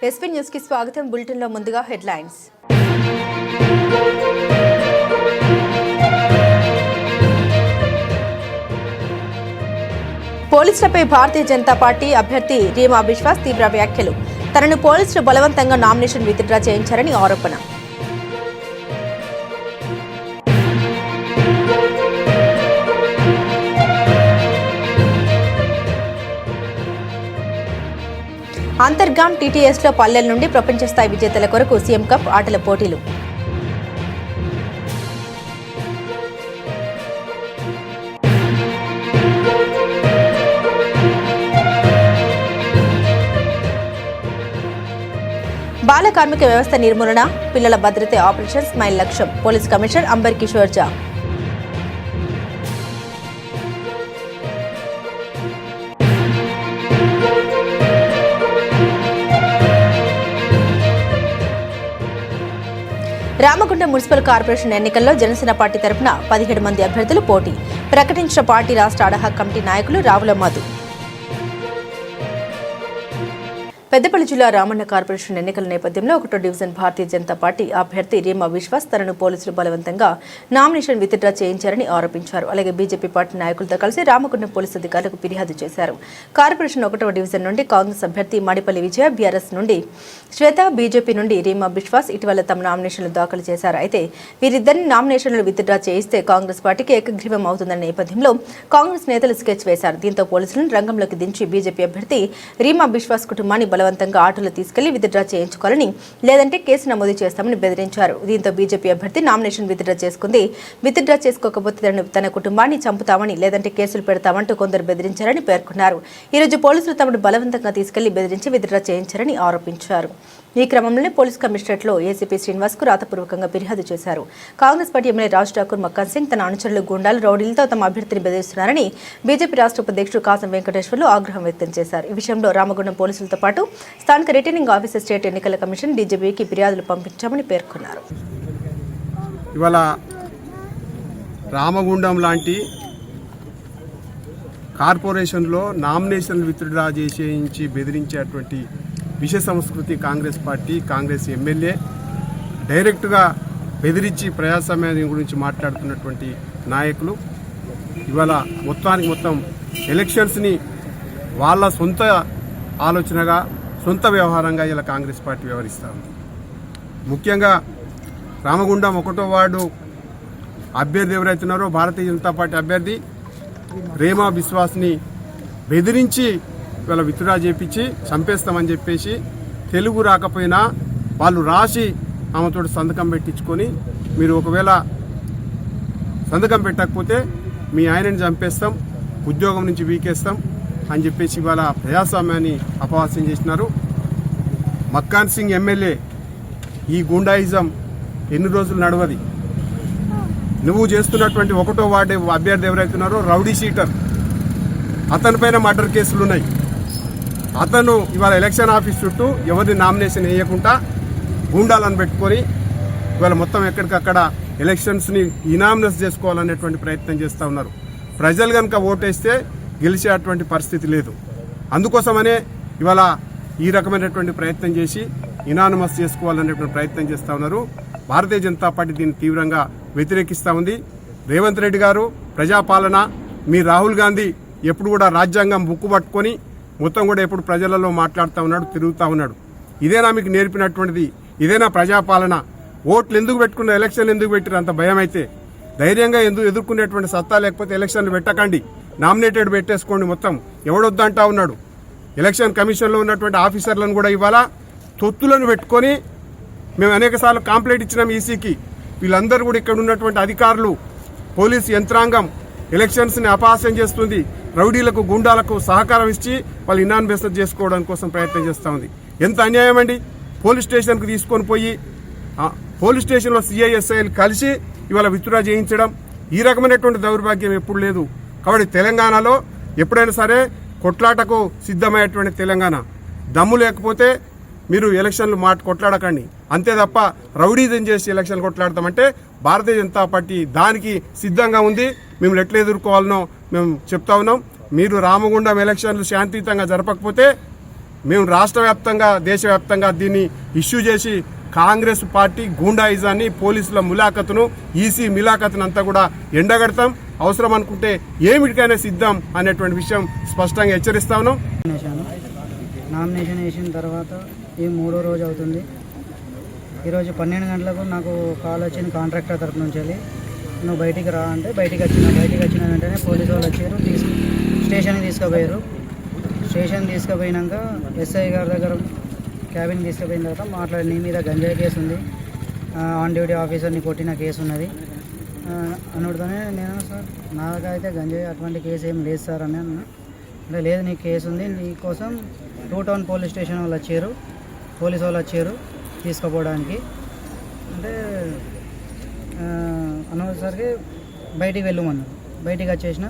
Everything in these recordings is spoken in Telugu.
ఎస్పీ న్యూస్ కి స్వాగతం. బులెటిన్ లో ముందుగా హెడ్లైన్స్. పోలీసులపై భారతీయ జనతా పార్టీ అభ్యర్థి రీమా బిశ్వాస్ తీవ్ర వ్యాఖ్యలు. తనను పోలీసులు బలవంతంగా నామినేషన్ విత్డ్రా చేయించారని ఆరోపణ. అంతర్గాం టీటీఎస్లో పల్లెల నుండి ప్రపంచ స్థాయి విజేతల కొరకు సీఎం కప్ ఆటల పోటీలు. బాల కార్మిక వ్యవస్థ నిర్మూలన, పిల్లల భద్రత ఆపరేషన్ స్మైల్ లక్ష్యం. పోలీస్ కమిషనర్ అంబర్ కిషోర్ ఝా. రామగుండం మున్సిపల్ కార్పొరేషన్ ఎన్నికల్లో జనసేన పార్టీ తరఫున 17 మంది అభ్యర్థులు పోటీ. ప్రకటించిన పార్టీ రాష్ట్ర అడహ కమిటీ నాయకులు రావుల మధు. పెద్దపల్లి జిల్లా రామన్న కార్పొరేషన్ ఎన్నికల నేపథ్యంలో 1వ డివిజన్ భారతీయ జనతా పార్టీ అభ్యర్థి రీమా బిశ్వాస్ తనను పోలీసులు బలవంతంగా నామినేషన్ విత్డ్రా చేయించారని ఆరోపించారు. అలాగే బీజేపీ పార్టీ నాయకులతో కలిసి రామగుండం పోలీసు అధికారులకు ఫిర్యాదు చేశారు. కార్పొరేషన్ 1వ డివిజన్ నుండి కాంగ్రెస్ అభ్యర్థి మడిపల్లి విజయ, బీఆర్ఎస్ నుండి శ్వేత, బీజేపీ నుండి రీమా బిశ్వాస్ ఇటీవల తమ నామినేషన్లు దాఖలు చేశారు. అయితే వీరిద్దరిని నామినేషన్లు విత్డ్రా చేయిస్తే కాంగ్రెస్ పార్టీకి ఏకగ్రీవం అవుతుందన్న నేపథ్యంలో కాంగ్రెస్ నేతలు స్కెచ్ వేశారు. దీంతో పోలీసులను రంగంలోకి దించి బీజేపీ అభ్యర్థి రీమా బిశ్వాస్ కుటుంబాన్ని బలవంతంగా ఆటోలో తీసుకెళ్లి విత్డ్రా చేయించుకోవాలని, లేదంటే కేసు నమోదు చేస్తామని బెదిరించారు. దీంతో బీజేపీ అభ్యర్థి నామినేషన్ విత్డ్రా చేసుకుంది. విత్డ్రా చేసుకోకపోతే తన కుటుంబాన్ని చంపుతామని, లేదంటే కేసులు పెడతామంటూ కొందరు బెదిరించారని పేర్కొన్నారు. ఈ రోజు పోలీసులు తమను బలవంతంగా తీసుకెళ్లి బెదిరించి విత్డ్రా చేయించారని ఆరోపించారు. ఈ క్రమంలోనే పోలీస్ కమిషనరేట్లో ఏసీపీ శ్రీనివాస్ కు రాతపూర్వకంగా ఫిర్యాదు చేశారు. కాంగ్రెస్ పార్టీ ఎమ్మెల్యే రాజ్ ఠాకూర్, మక్కన్ సింగ్ తన అనుచరులు గుండాలు, రౌడీలతో తమ అభ్యర్థిని బెదిరిస్తున్నారని బీజేపీ రాష్ట్ర ఉపాధ్యక్షుడు కాసం వెంకటేశ్వర్లు ఆగ్రహం వ్యక్తం చేశారు. ఈ విషయంలో రామగుండం పోలీసులతో పాటు స్థానిక రిటర్నింగ్ ఆఫీసర్, స్టేట్ ఎన్నికల కమిషన్, డీజీపీకి ఫిర్యాదులు పంపించామని పేర్కొన్నారు. ఇవాళ రామగుండం లాంటి కార్పొరేషన్లో నామినేషన్లు విత్డ్రా చేసేయించి బెదిరించేటువంటి విష సంస్కృతి కాంగ్రెస్ పార్టీ, కాంగ్రెస్ ఎమ్మెల్యే డైరెక్ట్గా బెదిరించి ప్రజాస్వామ్యం గురించి మాట్లాడుతున్నటువంటి నాయకులు ఇవాళ మొత్తం ఎలక్షన్స్ని వాళ్ళ సొంత ఆలోచనగా, సొంత వ్యవహారంగా ఇలా కాంగ్రెస్ పార్టీ వ్యవహరిస్తూ ఉంది. ముఖ్యంగా రామగుండం 1వ వార్డు అభ్యర్థి ఎవరైతున్నారో భారతీయ జనతా పార్టీ అభ్యర్థి రీమా బిశ్వాస్ని బెదిరించి ఇవాళ విత్డ్రా చేపించి చంపేస్తామని చెప్పేసి తెలుగు రాకపోయినా వాళ్ళు రాసి ఆమెతో సంతకం పెట్టించుకొని, మీరు ఒకవేళ సంతకం పెట్టకపోతే మీ ఆయనని చంపేస్తాం, ఉద్యోగం నుంచి వీకేస్తాం అని చెప్పేసి ఇవాళ ప్రజాస్వామ్యాన్ని అపహాస్యం చేసినారు. మక్కన్ సింగ్ ఎమ్మెల్యే ఈ గుండాయిజం ఎన్ని రోజులు నడవది. నువ్వు చేస్తున్నటువంటి 1వ వార్డు అభ్యర్థి ఎవరైతున్నారో రౌడీ షీటర్, అతనిపైన మర్డర్ కేసులు ఉన్నాయి. అతను ఇవాళ ఎలక్షన్ ఆఫీస్ చుట్టూ ఎవరిని నామినేషన్ వేయకుండా గూండాలను పెట్టుకొని ఇవాళ మొత్తం ఎక్కడికక్కడ ఎలక్షన్స్ని ఇనామినస్ చేసుకోవాలనేటువంటి ప్రయత్నం చేస్తూ ఉన్నారు. ప్రజలు కనుక ఓటేస్తే గెలిచేటువంటి పరిస్థితి లేదు. అందుకోసమనే ఇవాళ ఈ రకమైనటువంటి ప్రయత్నం చేసి ఇనానిమస్ చేసుకోవాలనేటువంటి ప్రయత్నం చేస్తూ ఉన్నారు. భారతీయ జనతా పార్టీ దీన్ని తీవ్రంగా వ్యతిరేకిస్తూ ఉంది. రేవంత్ రెడ్డి గారు ప్రజాపాలన, మీ రాహుల్ గాంధీ ఎప్పుడు కూడా రాజ్యాంగం బుక్కు పట్టుకొని మొత్తం కూడా ఎప్పుడు ప్రజలలో మాట్లాడుతూ ఉన్నాడు, తిరుగుతూ ఉన్నాడు. ఇదేనా మీకు నేర్పినటువంటిది? ఇదేనా ప్రజాపాలన? ఓట్లు ఎందుకు పెట్టుకున్న, ఎలక్షన్లు ఎందుకు పెట్టిరు? అంత భయం అయితే ధైర్యంగా ఎందుకు ఎదుర్కొనేటువంటి సత్తా లేకపోతే ఎలక్షన్లు పెట్టకండి, నామినేటెడ్ పెట్టేసుకోండి. మొత్తం ఎవడొద్దంటా ఉన్నాడు. ఎలక్షన్ కమిషన్లో ఉన్నటువంటి ఆఫీసర్లను కూడా ఇవాళ తొత్తులను పెట్టుకొని మేము అనేకసార్లు కంప్లైంట్ ఇచ్చినాం ఈసీకి. వీళ్ళందరూ కూడా ఇక్కడ ఉన్నటువంటి అధికారులు, పోలీసు యంత్రాంగం ఎలక్షన్స్ని అపహాస్యం చేస్తుంది. రౌడీలకు, గుండాలకు సహకారం ఇచ్చి వాళ్ళు ఇనానిమస్ చేసుకోవడం కోసం ప్రయత్నం చేస్తూ ఉంది. ఎంత అన్యాయం అండి! పోలీస్ స్టేషన్కి తీసుకొని పోయి పోలీస్ స్టేషన్లో సిఐఎస్ఐలు కలిసి ఇవాళ విత్డ్రా చేయించడం, ఈ రకమైనటువంటి దౌర్భాగ్యం ఎప్పుడు లేదు. కాబట్టి తెలంగాణలో ఎప్పుడైనా సరే కొట్లాటకు సిద్ధమయ్యేటువంటి తెలంగాణ. దమ్ము లేకపోతే మీరు ఎలక్షన్లు కొట్లాడకండి, అంతే తప్ప రౌడీజం చేసి ఎలక్షన్లు కొట్లాడతామంటే భారతీయ జనతా పార్టీ దానికి సిద్ధంగా ఉంది. మేము ఎట్లా ఎదుర్కోవాలనో మేము చెప్తా ఉన్నాం. మీరు రామగుండం ఎలక్షన్లు శాంతియుతంగా జరపకపోతే మేము రాష్ట్ర వ్యాప్తంగా దేశవ్యాప్తంగా దీన్ని ఇష్యూ చేసి కాంగ్రెస్ పార్టీ గూండాయిజాన్ని, పోలీసుల ములాఖతును, ఈసీ మిలాఖతును అంతా కూడా ఎండగడతాం. అవసరం అనుకుంటే ఏమిటికైనా సిద్ధం అనేటువంటి విషయం స్పష్టంగా హెచ్చరిస్తా ఉన్నాం. నామినేషన్ వేసిన తర్వాత ఈ 3వ రోజు అవుతుంది. ఈరోజు 12 గంటలకు నాకు కాల్ వచ్చింది కాంట్రాక్టర్ తరపు నుంచి వెళ్ళి, నువ్వు బయటికి రా అంటే బయటికి వచ్చిన వెంటనే పోలీసు వాళ్ళు వచ్చారు, స్టేషన్కి తీసుకుపోయారు. స్టేషన్ తీసుకుపోయినాక ఎస్ఐ గారి దగ్గర క్యాబిన్ తీసుకుపోయిన తర్వాత మాట్లాడి, నీ మీద గంజాయి కేసు ఉంది, ఆన్ డ్యూటీ ఆఫీసర్ని కొట్టిన కేసు ఉన్నది అనుడితోనే నేను, సార్ నాకైతే గంజాయి అటువంటి కేసు ఏం లేదు సార్ అని అన్నా. అంటే లేదు, నీకు కేసు ఉంది, నీకోసం 2 టౌన్ పోలీస్ స్టేషన్ వాళ్ళు వచ్చారు, పోలీసు వాళ్ళు వచ్చారు తీసుకుపోవడానికి అంటే అనేసరికి బయటికి వెళ్ళమన్నారు. బయటికి వచ్చేసిన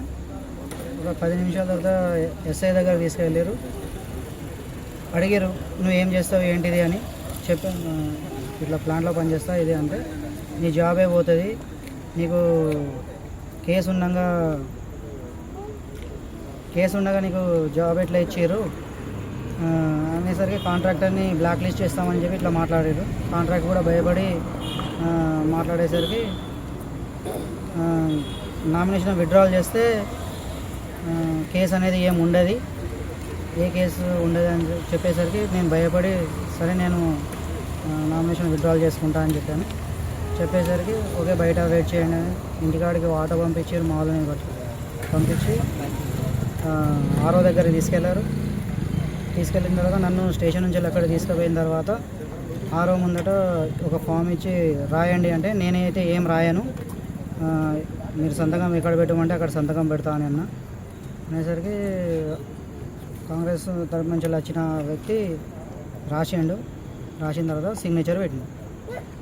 ఒక 10 నిమిషాల తర్వాత ఎస్ఐ దగ్గర తీసుకెళ్ళారు. అడిగారు, నువ్వు ఏం చేస్తావు ఏంటిది అని చెప్పాను. ఇట్లా ప్లాంట్లో పనిచేస్తా ఇది అంటే, నీ జాబే పోతుంది, నీకు కేసు ఉండగా నీకు జాబ్ ఎట్లా ఇచ్చారు అనేసరికి కాంట్రాక్టర్ని బ్లాక్ లిస్ట్ చేస్తామని చెప్పి ఇట్లా మాట్లాడారు. కాంట్రాక్ట్ కూడా భయపడి మాట్లాడేసరికి నామినేషన్ విత్డ్రాల్ చేస్తే కేసు అనేది ఏం ఉండదు, ఏ కేసు ఉండదు అని చెప్పేసరికి నేను భయపడి సరే నేను నామినేషన్ విత్డ్రాల్ చేసుకుంటా అని చెప్పాను. చెప్పేసరికి ఓకే బయట వెయిట్ చేయండి అని ఇంటికాడికి ఆటో పంపించారు. మా వాళ్ళని పంపించి ఆరో దగ్గరికి తీసుకెళ్లారు. తీసుకెళ్ళిన తర్వాత నన్ను స్టేషన్ నుంచి అక్కడ తీసుకుపోయిన తర్వాత ఆరో ముందట ఒక ఫామ్ ఇచ్చి రాయండి అంటే, నేనైతే ఏం రాయను, మీరు సంతకం ఎక్కడ పెట్టమంటే అక్కడ సంతకం పెడతా అని అన్న. అనేసరికి కాంగ్రెస్ తరపు నుంచి వచ్చిన వ్యక్తి రాసిన తర్వాత సిగ్నేచర్ పెట్టింది.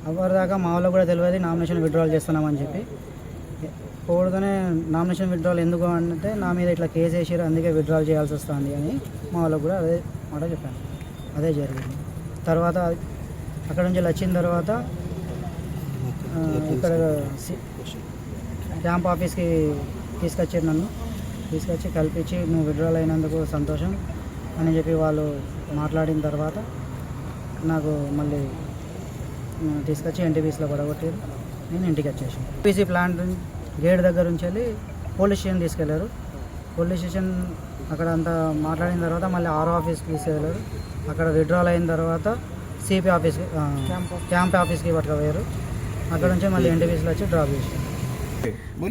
అప్పటిదాకా మా వాళ్ళకు కూడా తెలియదు నామినేషన్ విత్డ్రాల్ చేస్తున్నామని చెప్పి. పోవడతోనే నామినేషన్ విత్డ్రాల్ ఎందుకు అంటే, నా మీద ఇట్లా కేసు వేసారు అందుకే విత్డ్రాల్ చేయాల్సి వస్తుంది అని మా వాళ్ళకు కూడా అదే మాట చెప్పాను. అదే జరిగింది. తర్వాత అక్కడ నుంచి వచ్చిన తర్వాత ఇక్కడ క్యాంప్ ఆఫీస్కి తీసుకొచ్చారు. నన్ను తీసుకొచ్చి కల్పించి, నువ్వు విత్డ్రాల్ అయినందుకు సంతోషం అని చెప్పి వాళ్ళు మాట్లాడిన తర్వాత నాకు మళ్ళీ తీసుకొచ్చి ఎన్టీపీసీలో పడగొట్టారు. నేను ఇంటికి వచ్చేసాను. పీసీ ప్లాంట్ గేట్ దగ్గర నుంచి వెళ్ళి పోలీస్ స్టేషన్ తీసుకెళ్లారు. పోలీస్ స్టేషన్ అక్కడ అంతా మాట్లాడిన తర్వాత మళ్ళీ ఆర్ఓ ఆఫీస్కి తీసుకెళ్ళారు. అక్కడ విత్డ్రాల్ అయిన తర్వాత సిపి ఆఫీస్కి క్యాంప్ ఆఫీస్కి పట్టుకుపోయారు. అక్కడ నుంచి మళ్ళీ ఎన్టీపీసీలో వచ్చి డ్రాప్ చేశారు.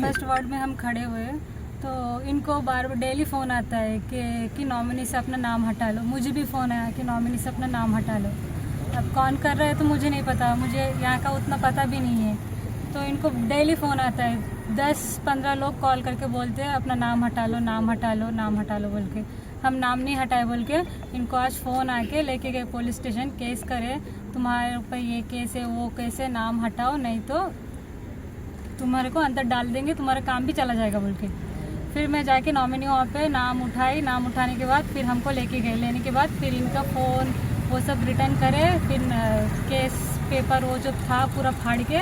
फर्स्ट वार्ड में हम खड़े हुए तो इनको बार बार डेली फ़ोन आता है कि नॉमिनी से अपना नाम हटा लो. मुझे भी फ़ोन आया कि नॉमिनी से अपना नाम हटा लो. अब कौन कर रहा है तो मुझे नहीं पता, मुझे यहाँ का उतना पता भी नहीं है. तो इनको डेली फ़ोन आता है, 10-15 लोग कॉल करके बोलते हैं अपना नाम हटा लो, नाम हटा लो, नाम हटा लो बोल के. हम नाम नहीं हटाए बोल के इनको आज फ़ोन आके लेके गए पुलिस स्टेशन. केस करे, तुम्हारे ऊपर ये केस है, वो केस है, नाम हटाओ नहीं तो तुम्हारे को अंदर डाल देंगे, तुम्हारा काम भी चला जाएगा बोल के. फिर मैं जाके नॉमिनी वहाँ पे नाम उठाई. नाम उठाने के बाद फिर हमको लेके गए. लेने के बाद फिर इनका फ़ोन वो सब रिटर्न करे. फिर केस पेपर वो जो था पूरा फाड़ के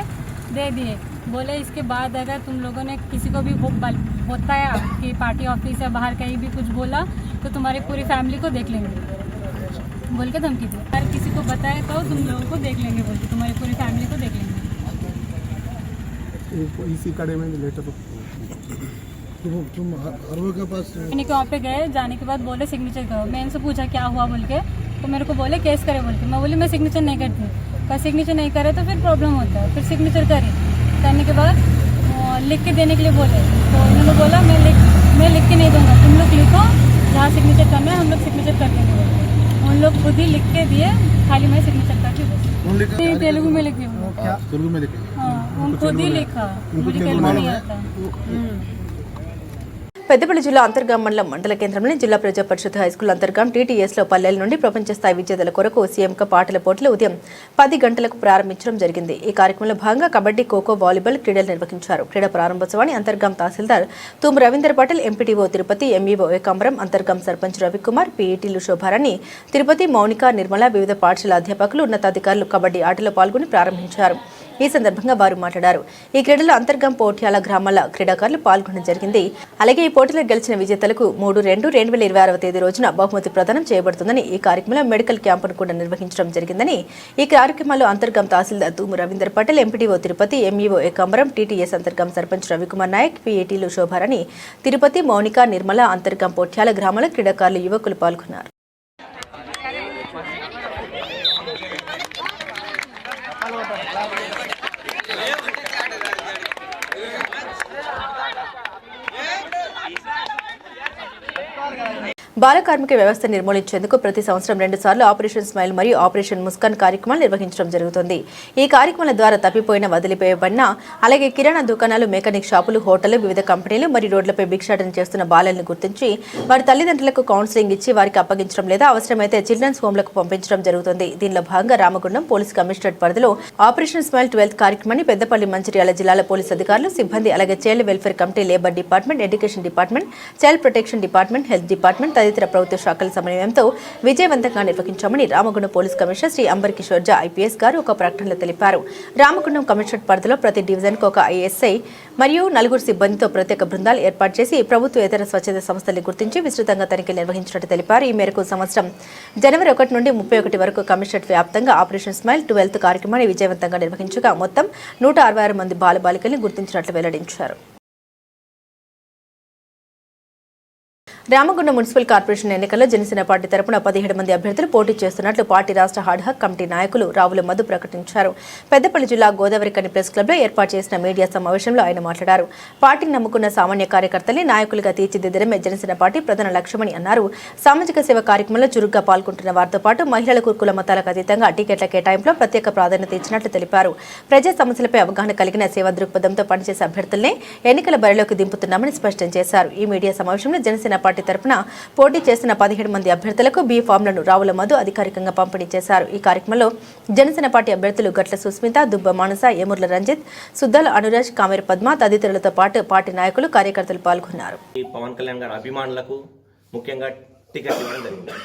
दे दिए. बोले इसके बाद अगर तुम लोगों ने किसी को भी बताया कि पार्टी ऑफिस या बाहर कहीं भी कुछ बोला तो तुम्हारी पूरी फैमिली को देख लेंगे बोल के धमकी दी. अगर किसी को बताया तो तुम लोगों को देख लेंगे बोल के, तुम्हारी पूरी फैमिली को देख लेंगे. इसी कड़े में लेटर तुम आरओ के पास इन्हीं के वहाँ पे गए. जाने के बाद बोले सिग्नेचर करो. मैं इनसे पूछा क्या हुआ बोल के, तो मेरे को बोले केस करे बोल के. मैं बोली मैं सिग्नेचर नहीं करती. का सिग्नेचर नहीं करे तो फिर प्रॉब्लम होता है. फिर सिग्नेचर करी. करने के बाद लिख के देने के लिए बोले. तो इन्होंने बोला मैं लिख के नहीं दूंगा, तुम लोग लिखो, जहाँ सिग्नेचर करना है हम लोग सिग्नेचर कर देंगे. उन लोग खुद ही लिख के दिए, खाली मैं सिग्नेचर करती हूँ. तेलुगु में लिखी हूँ. तेलुगु में लिखे. हाँ, उन खुद ही लिखा, मुझे तेलुगु नहीं आता. పెద్దపల్లి జిల్లా అంతర్గాం మండల కేంద్రంలోని జిల్లా ప్రజా పరిషత్ హైస్కూల్ అంతర్గాం టీటీఎస్లో పల్లెల నుండి ప్రపంచ స్థాయి విజేతల కొరకు సీఎంక పాటల పోటీలు ఉదయం 10 గంటలకు ప్రారంభించడం జరిగింది. ఈ కార్యక్రమంలో భాగంగా కబడ్డీ, ఖోఖో, వాలీబాల్ క్రీడలు నిర్వహించారు. క్రీడా ప్రారంభోత్సవాన్ని అంతర్గాం తహసీల్దార్ తుమ్ రవీందర్ పటేల్, ఎంపీటీఓ తిరుపతి, ఎంఈఓ ఏకాంబరం, అంతర్గాం సర్పంచ్ రవికుమార్, పీఈటీలు శోభారాణి, తిరుపతి, మౌనిక, నిర్మల, వివిధ పాఠశాల అధ్యాపకులు, ఉన్నతాధికారులు కబడ్డీ ఆటలో పాల్గొని ప్రారంభించారు. ఈ సందర్భంగా వారు మాట్లాడారు. ఈ క్రీడలో అంతర్గం పోట్యాల గ్రామాల క్రీడాకారులు పాల్గొనడం జరిగింది. అలాగే ఈ పోటీలో గెలిచిన విజేతలకు 3/2/2026 తేదీ రోజున బహుమతి ప్రదానం చేయబడుతుందని, ఈ కార్యక్రమంలో మెడికల్ క్యాంపును కూడా నిర్వహించడం జరిగిందని, ఈ కార్యక్రమంలో Antargam tahsildar Thumu Ravinder Patel, MPDO Tirupati, MEO Ekambaram, TTS Antargam sarpanch Ravikumar Naik, పీఏటీలు శోభారాణి, తిరుపతి, మౌనిక, నిర్మల, అంతర్గం పోట్యాల గ్రామాల క్రీడాకారులు, యువకులు పాల్గొన్నారు. బాల కార్మిక వ్యవస్థ నిర్మూలించేందుకు ప్రతి సంవత్సరం 2 సార్లు ఆపరేషన్ స్మైల్ మరియు ఆపరేషన్ ముస్కాన్ కార్యక్రమాలు నిర్వహించడం జరుగుతుంది. ఈ కార్యక్రమాల ద్వారా తప్పిపోయిన, వదిలిపోయబడిన, అలాగే కిరాణా దుకాణాలు, మెకానిక్ షాపులు, హోటళ్లు, వివిధ కంపెనీలు మరియు రోడ్లపై భిక్షాటన చేస్తున్న బాలలను గుర్తించి వారి తల్లిదండ్రులకు కౌన్సిలింగ్ ఇచ్చి వారికి అప్పగించడం లేదా అవసరమైతే చిల్డ్రన్స్ హోమ్లకు పంపించడం జరుగుతుంది. దీనిలో భాగంగా రామగుండం పోలీస్ కమిషనరేట్ పరిధిలో ఆపరేషన్ స్మైల్ 12th కార్యక్రమాన్ని పెద్దపల్లి, మంచిర్యాల జిల్లాల పోలీస్ అధికారులు, సిబ్బంది, అలాగే child welfare committee, labour department, education department, child protection department, health department తదితర ప్రభుత్వ శాఖల సమన్వయంతో విజయవంతంగా నిర్వహించామని Ramagundam police commissioner Shri Ambar Kishore Jha IPS గారు ఒక ప్రకటనలో తెలిపారు. రామగుండం కమిషనరేట్ పరిధిలో ప్రతి డివిజన్కు ఒక ఐఎస్ఐ మరియు 4 సిబ్బందితో ప్రత్యేక బృందాలు ఏర్పాటు చేసి ప్రభుత్వేతర స్వచ్ఛంద సంస్థల్ని గుర్తించి విస్తృతంగా తనిఖీలు నిర్వహించినట్టు తెలిపారు. ఈ మేరకు సంవత్సరం జనవరి 1 నుండి 31 వరకు కమిషనరేట్ వ్యాప్తంగా ఆపరేషన్ స్మైల్ 12th కార్యక్రమాన్ని విజయవంతంగా నిర్వహించగా మొత్తం 166 మంది బాలబాలికల్ని గుర్తించినట్లు వెల్లడించారు. రామగుండం మున్సిపల్ కార్పొరేషన్ ఎన్నికల్లో జనసేన పార్టీ తరపున 17 మంది అభ్యర్థులు పోటీ చేస్తున్నట్లు పార్టీ రాష్ట్ర హాడ్హాక్ కమిటీ నాయకులు రావుల మధు ప్రకటించారు. పెద్దపల్లి జిల్లా గోదావరికని ప్రెస్ క్లబ్లో ఏర్పాటు చేసిన మీడియా సమావేశంలో ఆయన మాట్లాడారు. పార్టీని నమ్ముకున్న సామాన్య కార్యకర్తల్ని నాయకులుగా తీర్చిదిద్దడమే జనసేన పార్టీ ప్రధాన లక్ష్యమని అన్నారు. సామాజిక సేవ కార్యక్రమంలో చురుగ్గా పాల్గొంటున్న వారితో పాటు మహిళలకు కుల మతాలకు అతీతంగా టికెట్ల కేటాయింపులో ప్రత్యేక ప్రాధాన్యత ఇచ్చినట్లు తెలిపారు. ప్రజా సమస్యలపై అవగాహన కలిగిన సేవా దృక్పథంతో పనిచేసే అభ్యర్థులనే ఎన్నికల బరిలోకి దింపుతున్నామని స్పష్టం చేశారు. ఈ మీడియా సమావేశంలో జనసేన పార్టీ తరపున పోటీ చేసిన 17 మంది అభ్యర్థులకు బీ ఫామ్లను రావుల మధు అధికారికంగా పంపిణీ చేశారు. ఈ కార్యక్రమంలో జనసేన పార్టీ అభ్యర్థులు గట్ల సుస్మిత, దుబ్బ మానస, ఎముర్ల రంజిత్, సుద్దాల అనురాజ్, కామెర పద్మ తదితరులతో పాటు పార్టీ నాయకులు, కార్యకర్తలు పాల్గొన్నారు. పవన్ కళ్యాణ్ గారి అభిమానులకు ముఖ్యంగా టికెట్ ఇవ్వడం జరిగింది.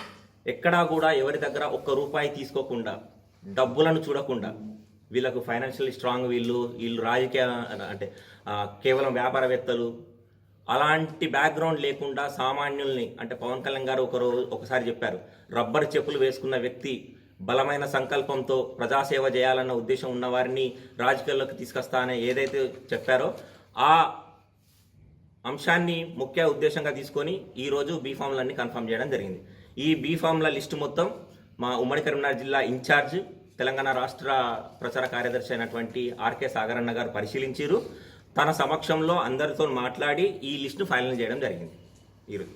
ఎక్కడా కూడా ఎవరి దగ్గర ఒక్క రూపాయి తీసుకోకుండా, డబ్బులను చూడకుండా, వీళ్ళకు ఫైనాన్షియల్లీ స్ట్రాంగ్, వీళ్ళు రాజకీయ అంటే కేవలం వ్యాపారవేత్తలు, అలాంటి బ్యాక్గ్రౌండ్ లేకుండా సామాన్యుల్ని, అంటే పవన్ కళ్యాణ్ గారు ఒకసారి చెప్పారు, రబ్బర్ చెప్పులు వేసుకున్న వ్యక్తి బలమైన సంకల్పంతో ప్రజాసేవ చేయాలన్న ఉద్దేశం ఉన్న వారిని రాజకీయాల్లోకి తీసుకొస్తానని ఏదైతే చెప్పారో ఆ అంశాన్ని ముఖ్య ఉద్దేశంగా తీసుకొని ఈరోజు బీఫామ్లన్నీ కన్ఫర్మ్ చేయడం జరిగింది. ఈ బీఫామ్ల లిస్టు మొత్తం మా ఉమ్మడి కరీంనగర్ జిల్లా ఇన్ఛార్జ్, తెలంగాణ రాష్ట్ర ప్రచార కార్యదర్శి అయినటువంటి ఆర్కే సాగరన్న గారు పరిశీలించారు. తన సమక్షంలో అందరితో మాట్లాడి ఈ లిస్టును ఫైనల్ చేయడం జరిగింది. ఈరోజు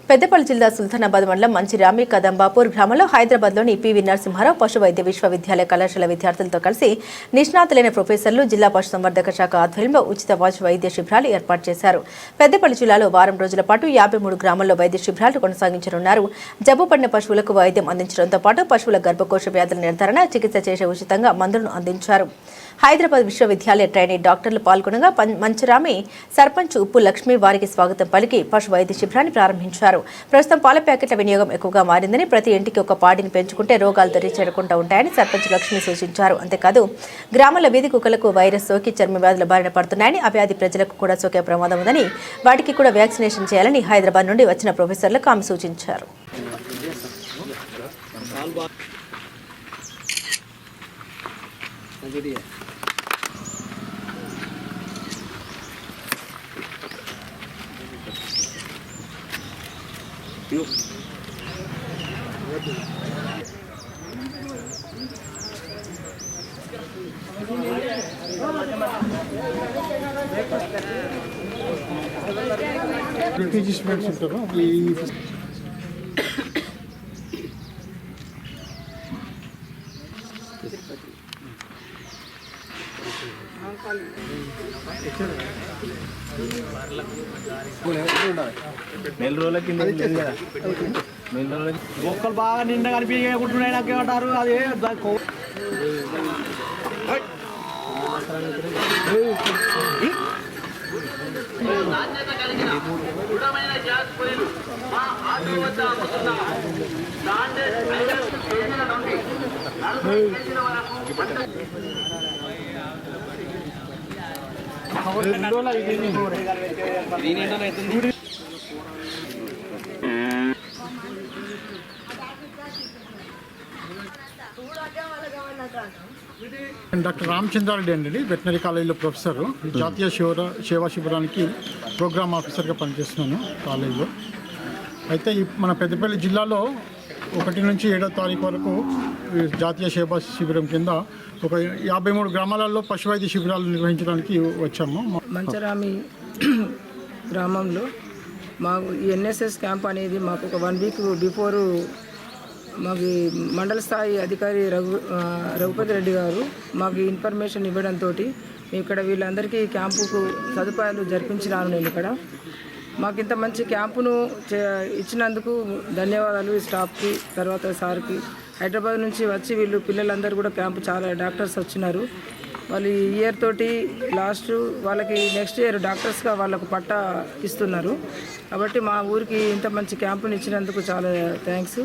పెద్దపల్లి జిల్లా సుల్తానాబాద్ మండలం మంచిరామి కదంబాపూర్ గ్రామంలో హైదరాబాద్లోని పివి నరసింహారావు పశు వైద్య విశ్వవిద్యాలయ కళాశాల విద్యార్థులతో కలిసి నిష్ణాతులైన ప్రొఫెసర్లు జిల్లా పశుసంవర్ధక శాఖ ఆధ్వర్యంలో ఉచిత పశు వైద్య శిబిరాలు ఏర్పాటు చేశారు. పెద్దపల్లి జిల్లాలో వారం రోజుల పాటు 53 గ్రామాల్లో వైద్య శిబిరాలు కొనసాగించనున్నారు. జబ్బు పడిన పశువులకు వైద్యం అందించడంతో పాటు పశువుల గర్భకోశ వ్యాధుల నిర్ధారణ, చికిత్స చేసే ఉచితంగా మందులను అందించారు. హైదరాబాద్ విశ్వవిద్యాలయ ట్రైనీ డాక్టర్లు పాల్గొనగా మంచిరామి సర్పంచ్ ఉప్పు లక్ష్మి వారికి స్వాగతం పలికి పశు వైద్య శిబిరాన్ని ప్రారంభించారు. ప్రస్తుతం పాల ప్యాకెట్ల వినియోగం ఎక్కువగా మారిందని, ప్రతి ఇంటికి ఒక పాడిని పెంచుకుంటే రోగాలు దరి చేరకుండా ఉంటాయని సర్పంచ్ లక్ష్మి సూచించారు. అంతేకాదు గ్రామాల వీధి కుక్కలకు వైరస్ సోకి చర్మ వ్యాధుల బారిన పడుతున్నాయని, ఆ వ్యాధి ప్రజలకు కూడా సోకే ప్రమాదం ఉందని, వాటికి కూడా వ్యాక్సినేషన్ చేయాలని హైదరాబాద్ నుండి వచ్చిన ప్రొఫెసర్లకు ఆమె సూచించారు. నెల రోజుల కింద మొక్కలు బాగా నిండా కనిపించుకుంటున్నాయి. నాకు ఏమంటారు అది డాక్టర్ రామచంద్రారెడ్డి అండి, వెటనరీ కాలేజీలో ప్రొఫెసర్, జాతీయ సేవా శిబిరానికి ప్రోగ్రామ్ ఆఫీసర్గా పనిచేస్తున్నాను కాలేజీలో. అయితే మన పెద్దపల్లి జిల్లాలో 1 నుంచి 7వ తారీఖు వరకు ఈ జాతీయ సేవా శిబిరం కింద ఒక 53 గ్రామాలలో పశువైద్య శిబిరాలు నిర్వహించడానికి వచ్చాము. మంచరామి గ్రామంలో మాకు ఈ ఎన్ఎస్ఎస్ క్యాంప్ అనేది మాకు ఒక 1 వీక్ బిఫోరు మాకు మండల స్థాయి అధికారి రఘుపతి రెడ్డి గారు మాకు ఇన్ఫర్మేషన్ ఇవ్వడంతో ఇక్కడ వీళ్ళందరికీ క్యాంపుకు సదుపాయాలు జరిపించినాను. నేను ఇక్కడ మాకు ఇంత మంచి క్యాంపును ఇచ్చినందుకు ధన్యవాదాలు ఈ స్టాఫ్కి, తర్వాత సార్కి. హైదరాబాద్ నుంచి వచ్చి వీళ్ళు పిల్లలందరూ కూడా క్యాంపు చాలా డాక్టర్స్ వచ్చినారు. వాళ్ళు ఈ ఇయర్ తోటి లాస్ట్ వాళ్ళకి నెక్స్ట్ ఇయర్ డాక్టర్స్గా వాళ్ళకు పట్టా ఇస్తున్నారు. కాబట్టి మా ఊరికి ఇంత మంచి క్యాంపుని ఇచ్చినందుకు చాలా థ్యాంక్స్.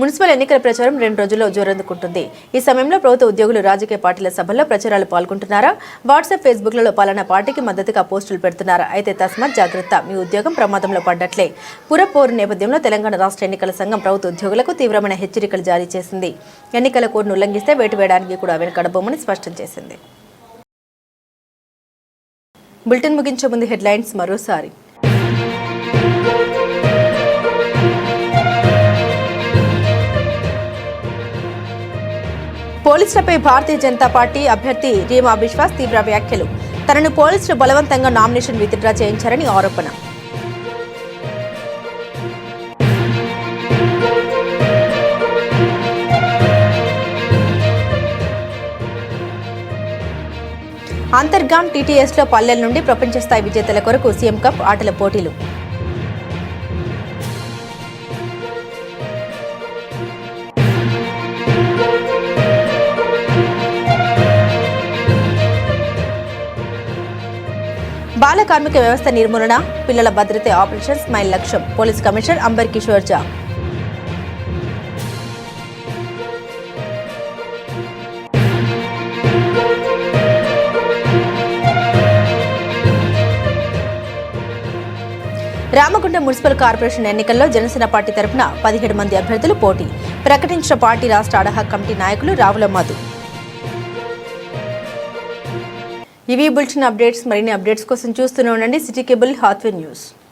మున్సిపల్ ఎన్నికల ప్రచారం 2 రోజుల్లో జోరందుకుంటుంది. ఈ సమయంలో ప్రభుత్వ ఉద్యోగులు రాజకీయ పార్టీల సభల్లో ప్రచారాలు పాల్గొంటున్నారా? వాట్సాప్, ఫేస్బుక్లలో పలానా పార్టీకి మద్దతుగా పోస్టులు పెడుతున్నారా? అయితే తస్మాత్ జాగ్రత్త, మీ ఉద్యోగం ప్రమాదంలో పడ్డట్లే. పురపోరు నేపథ్యంలో తెలంగాణ రాష్ట్ర ఎన్నికల సంఘం ప్రభుత్వ ఉద్యోగులకు తీవ్రమైన హెచ్చరికలు జారీ చేసింది. ఎన్నికల కోడ్ను ఉల్లంఘిస్తే వేటు వేయడానికి కూడా వెనుకడబోమని స్పష్టం చేసింది. బులెటిన్ ముగించే ముందు హెడ్లైన్స్ మరోసారి. పోలీసులపై భారతీయ జనతా పార్టీ అభ్యర్థి రీమా విశ్వాస్ తీవ్ర వ్యాఖ్యలు. తనను పోలీసులు బలవంతంగా నామినేషన్ విత్డ్రా చేయించారని ఆరోపణ. అంతర్గామ్ టీటీఎస్లో పల్లెల నుండి ప్రపంచ స్థాయి విజేతల కొరకు సీఎం కప్ ఆటల పోటీలు. బాల కార్మిక వ్యవస్థ నిర్మూలన, పిల్లల భద్రత ఆపరేషన్ స్మైల్ లక్ష్యం. పోలీస్ కమిషనర్ అంబర్ కిషోర్ జా. రామగుండం మున్సిపల్ కార్పొరేషన్ ఎన్నికల్లో జనసేన పార్టీ తరఫున 17 మంది అభ్యర్థులు పోటీ. ప్రకటించిన పార్టీ రాష్ట్ర అడహాక్ కమిటీ నాయకులు రావుల మధు. ఇవి బులెటిన్ అప్డేట్స్. మరిన్ని అప్డేట్స్ కోసం చూస్తూనే ఉండండి సిటీ కేబుల్ హాత్వే న్యూస్.